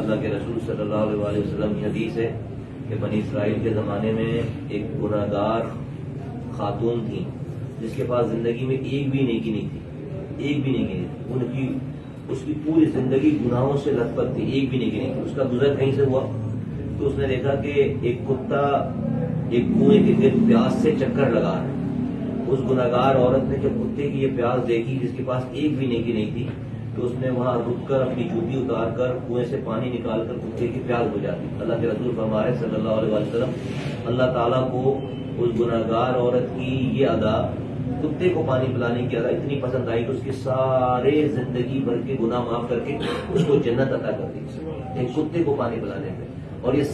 اللہ کے رسول صلی اللہ علیہ وسلم کی حدیث ہے کہ بنی اسرائیل کے زمانے میں ایک گناہگار خاتون تھی جس کے پاس زندگی میں ایک بھی نیکی نہیں تھی، ایک بھی نیکی نہیں تھی، اس کی پوری زندگی گناہوں سے لت پت تھی، ایک بھی نیکی نہیں تھی۔ اس کا گزر کہیں سے ہوا تو اس نے دیکھا کہ ایک کتا ایک کنویں کے گرد پیاس سے چکر لگا رہا ہے۔ اس گناہگار عورت نے جب کتے کی یہ پیاس دیکھی جس کے پاس ایک بھی نیکی نہیں تھی تو اس نے وہاں رک کر اپنی جوتی اتار کر کنویں سے پانی نکال کر کتے کی پیاس بجھا دی۔ اللہ کے رسول فرمائے صلی اللہ علیہ وسلم، اللہ تعالیٰ کو اس گناہگار عورت کی یہ ادا، کتے کو پانی پلانے کی ادا اتنی پسند آئی کہ اس کی سارے زندگی بھر کے گناہ معاف کر کے اس کو جنت عطا کر دی، ایک کتے کو پانی پلانے میں۔ اور یہ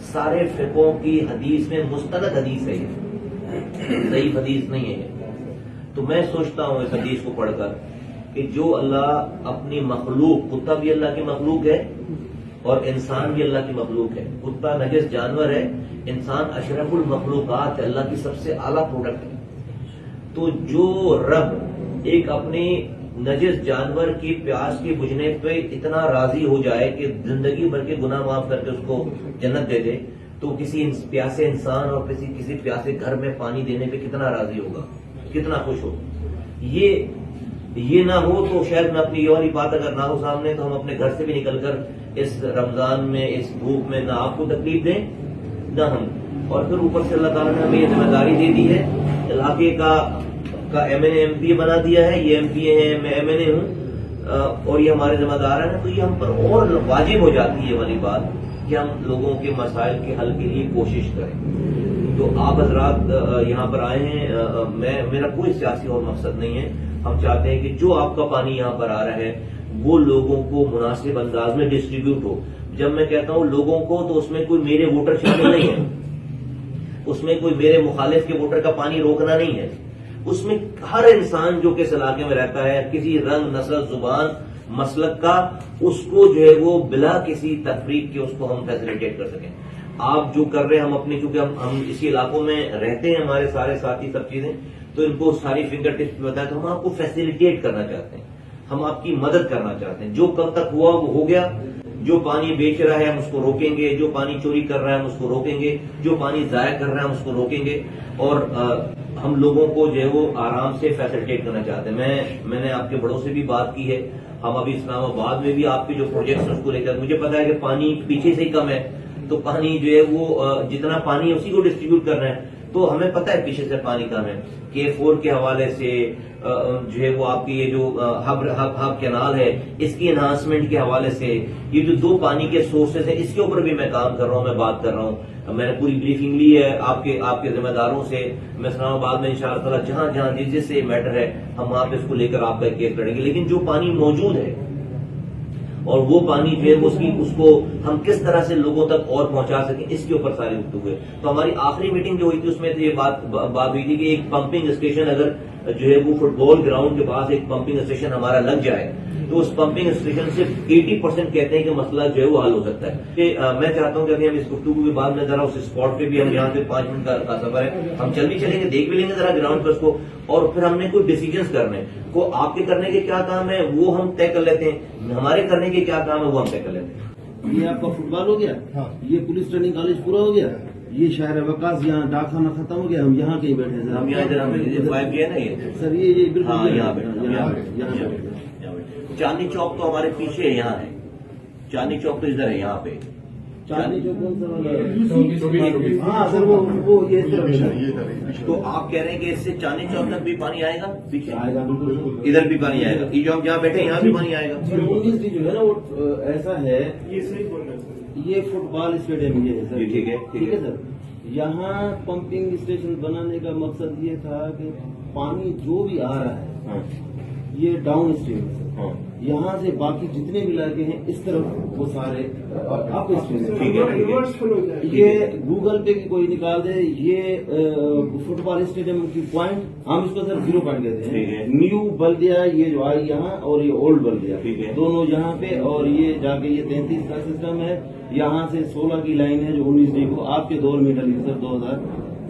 سارے فقہوں کی حدیث میں مستند حدیث ہے، یہ ضعیف حدیث نہیں ہے یہ۔ تو میں سوچتا ہوں اس حدیث کو پڑھ کر کہ جو اللہ اپنی مخلوق، کتا بھی اللہ کی مخلوق ہے اور انسان بھی اللہ کی مخلوق ہے، کتا نجس جانور ہے، انسان اشرف المخلوقات ہے، اللہ کی سب سے اعلیٰ پروڈکٹ ہے۔ تو جو رب ایک اپنے نجس جانور کی پیاس کے بجھنے پہ اتنا راضی ہو جائے کہ زندگی بھر کے گناہ معاف کر کے اس کو جنت دے دے، تو کسی پیاسے انسان اور کسی پیاسے گھر میں پانی دینے پہ کتنا راضی ہوگا، کتنا خوش ہوگا۔ یہ نہ ہو تو شاید میں اپنی یہ والی بات اگر نہ ہو سامنے تو ہم اپنے گھر سے بھی نکل کر اس رمضان میں اس دھوپ میں نہ آپ کو تکلیف دیں نہ ہم، اور پھر اوپر سے اللہ تعالیٰ نے ہمیں یہ ذمہ داری دے دی ہے، علاقے کا M N A M P A بنا دیا ہے، یہ ایم پی اے ہیں، میں ایم این اے ہوں اور یہ ہمارے ذمہ دار ہیں، تو یہ ہم پر اور واجب ہو جاتی ہے یہ والی بات کہ ہم لوگوں کے مسائل کے حل کے لیے کوشش کریں۔ تو آپ حضرات یہاں پر آئے ہیں، میرا کوئی سیاسی اور مقصد نہیں ہے، ہم چاہتے ہیں کہ جو آپ کا پانی یہاں پر آ رہا ہے وہ لوگوں کو مناسب انداز میں ڈسٹریبیوٹ ہو۔ جب میں کہتا ہوں لوگوں کو تو اس میں کوئی میرے ووٹر شامل نہیں ہے، اس میں کوئی میرے مخالف کے ووٹر کا پانی روکنا نہیں ہے، اس میں ہر انسان جو کہ اس علاقے میں رہتا ہے کسی رنگ، نسل، زبان، مسلک کا، اس کو جو ہے وہ بلا کسی تفریق کے اس کو ہم فیسیلیٹیٹ کر سکیں۔ آپ جو کر رہے ہیں، ہم اپنی چونکہ ہم اسی علاقوں میں رہتے ہیں، ہمارے سارے ساتھی سب چیزیں، تو ان کو ساری فنگر ٹپس بتایا، تو ہم آپ کو فیسیلیٹیٹ کرنا چاہتے ہیں، ہم آپ کی مدد کرنا چاہتے ہیں۔ جو کل تک ہوا وہ ہو گیا، جو پانی بیچ رہا ہے ہم اس کو روکیں گے، جو پانی چوری کر رہا ہے ہم اس کو روکیں گے، جو پانی ضائع کر رہا ہے ہم اس کو روکیں گے، اور ہم لوگوں کو جو ہے وہ آرام سے فیسیلیٹیٹ کرنا چاہتے ہیں۔ میں نے آپ کے بڑوں سے بھی بات کی ہے، ہم ابھی اسلام آباد میں بھی آپ کے جو پروجیکٹس اس کو لے کر، مجھے پتا ہے کہ پانی پیچھے سے ہی کم ہے، تو پانی جو ہے وہ جتنا پانی ہے اسی کو ڈسٹریبیوٹ کرنا ہے، تو ہمیں پتہ ہے پیچھے سے پانی کم ہے۔ K4 کے حوالے سے جو ہے وہ آپ کی یہ جو ہب کینال ہے اس کی انہانسمنٹ کے حوالے سے، یہ جو 2 پانی کے سورسز ہیں اس کے اوپر بھی میں کام کر رہا ہوں، میں بات کر رہا ہوں۔ میں نے پوری بریفنگ لی ہے آپ کے ذمہ داروں سے، میں اسلام آباد میں انشاءاللہ تعالیٰ جہاں جس سے میٹر ہے ہم وہاں پہ اس کو لے کر آپ کا کیس لڑیں گے، لیکن جو پانی موجود ہے اور وہ پانی جو ہے اس کو ہم کس طرح سے لوگوں تک اور پہنچا سکیں، اس کے اوپر ساری گفتگو ہے۔ تو ہماری آخری میٹنگ جو ہوئی تھی اس میں یہ بات ہوئی تھی کہ ایک پمپنگ اسٹیشن اگر جو ہے وہ فٹ بال گراؤنڈ کے پاس ایک پمپنگ اسٹیشن ہمارا لگ جائے تو اس پمپنگ اسٹیشن سے 80% کہتے ہیں کہ مسئلہ جو ہے وہ حل ہو سکتا ہے۔ کہ میں چاہتا ہوں کہ ابھی ہم اس گفتگو کے بعد میں ذرا اس اسپاٹ پہ بھی، ہم یہاں سے 5 منٹ کا سفر ہے، ہم چل بھی چلیں گے، دیکھ بھی لیں گے ذرا گراؤنڈ پر اس کو، اور پھر ہم نے کوئی ڈیسیجنز کرنے کو، آپ کے کرنے کے کیا کام ہے وہ ہم طے کر لیتے ہیں، ہمارے کرنے کے کیا کام ہے وہ ہم طے کر لیتے ہیں۔ یہ آپ کا فٹ بال ہو گیا، یہ پولیس ٹریننگ کالج پورا ہو گیا، یہ شہر وکاس یہاں ڈاک خانہ ختم ہو گیا، ہم یہاں کہیں بیٹھے ہیں، ہم یہاں ادھر 5 ہے نا یہ سر، یہ بالکل یہاں بیٹھے۔ چاندنی چوک تو ہمارے پیچھے ہے، یہاں ہے چاندنی چوک، تو ادھر ہے یہاں پہ چاندنی چوک کون سا؟ ہاں سر، وہ یہ تو آپ کہہ رہے ہیں کہ اس سے چاندنی چوک تک بھی پانی آئے گا، پیچھے آئے گا، ادھر بھی پانی آئے گا، یہ جو ہم جہاں بیٹھے یہاں بھی پانی آئے گا۔ جو ہے نا وہ ایسا ہے، یہ فٹ بال اسٹیڈیم یہ ہے سر، ٹھیک ہے سر۔ یہاں پمپنگ اسٹیشن بنانے کا مقصد یہ تھا کہ پانی جو بھی آ رہا ہے یہ ڈاؤن اسٹریم ہے، یہاں سے باقی جتنے بھی علاقے ہیں اس طرف وہ سارے اپ اسٹریم، یہ گوگل پہ کی کوئی نکال دے، یہ فٹ بال اسٹیڈیم کی پوائنٹ ہم اس کو سر 0 پوائنٹ کہتے ہیں، نیو بلدیا یہ جو آئی یہاں اور یہ اولڈ بلدیا دونوں یہاں پہ، اور یہ جا کے یہ 33 کا سسٹم ہے، یہاں سے 16 کی لائن ہے جو 19 کو آپ کے دور میں ڈلی سر 2000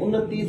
29